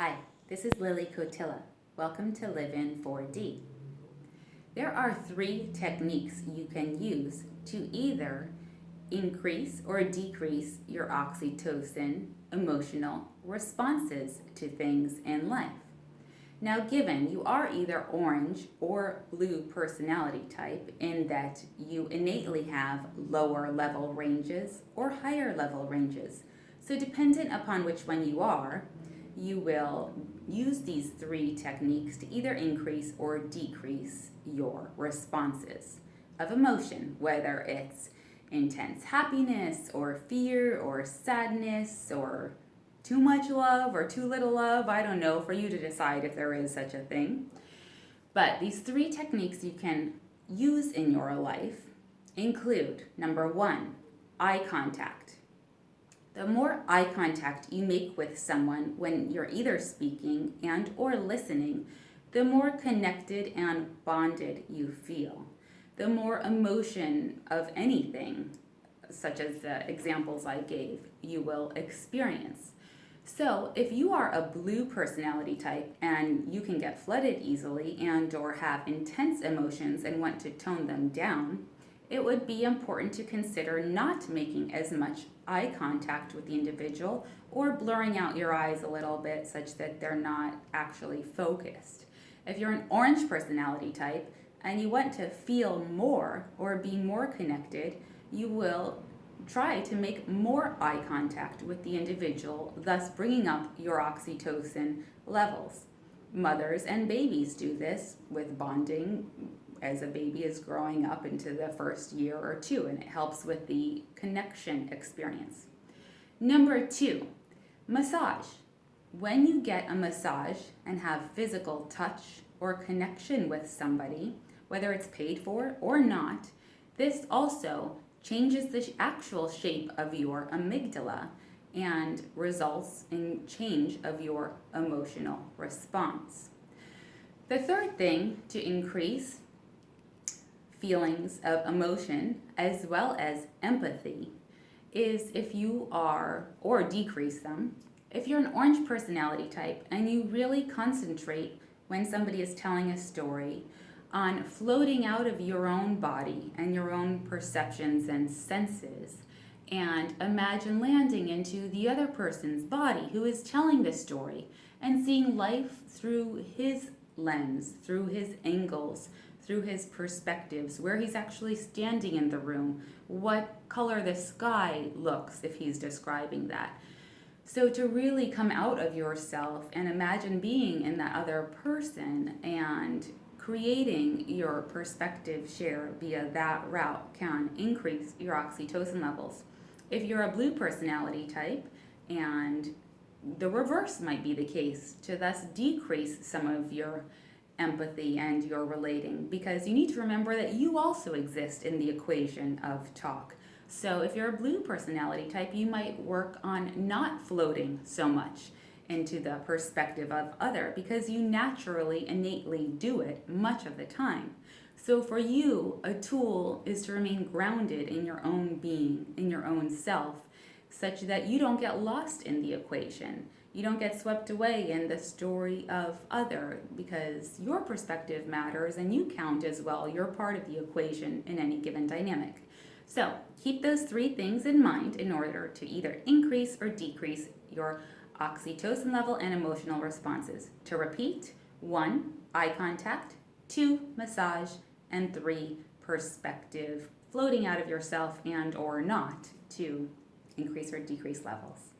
Hi, this is Lily Cotilla. Welcome to Live in 4D. There are 3 techniques you can use to either increase or decrease your oxytocin emotional responses to things in life. Now, given you are either orange or blue personality type in that you innately have lower level ranges or higher level ranges, so dependent upon which one you are, you will use these 3 techniques to either increase or decrease your responses of emotion, whether it's intense happiness or fear or sadness or too much love or too little love. I don't know, for you to decide if there is such a thing. But these 3 techniques you can use in your life include, number 1, eye contact. The more eye contact you make with someone when you're either speaking and or listening, the more connected and bonded you feel. The more emotion of anything, such as the examples I gave, you will experience. So if you are a blue personality type and you can get flooded easily and or have intense emotions and want to tone them down, it would be important to consider not making as much eye contact with the individual or blurring out your eyes a little bit such that they're not actually focused. If you're an orange personality type and you want to feel more or be more connected, you will try to make more eye contact with the individual, thus bringing up your oxytocin levels. Mothers and babies do this with bonding as a baby is growing up into the first year or 2, and it helps with the connection experience. Number 2, massage. When you get a massage and have physical touch or connection with somebody, whether it's paid for or not, this also changes the actual shape of your amygdala and results in change of your emotional response. The third thing to increase feelings of emotion as well as empathy is if you are, or decrease them, if you're an orange personality type and you really concentrate when somebody is telling a story on floating out of your own body and your own perceptions and senses, and imagine landing into the other person's body who is telling the story and seeing life through his lens, through his angles, through his perspectives, where he's actually standing in the room, what color the sky looks if he's describing that. So to really come out of yourself and imagine being in that other person and creating your perspective share via that route can increase your oxytocin levels. If you're a blue personality type, and the reverse might be the case, to thus decrease some of your empathy and your relating, because you need to remember that you also exist in the equation of talk. So if you're a blue personality type, you might work on not floating so much into the perspective of other, because you naturally, innately do it much of the time. So for you, a tool is to remain grounded in your own being, in your own self, such that you don't get lost in the equation. You don't get swept away in the story of other, because your perspective matters and you count as well. You're part of the equation in any given dynamic. So keep those 3 things in mind in order to either increase or decrease your oxytocin level and emotional responses. To repeat, 1, eye contact, 2, massage, and 3, perspective, floating out of yourself and or not to increase or decrease levels.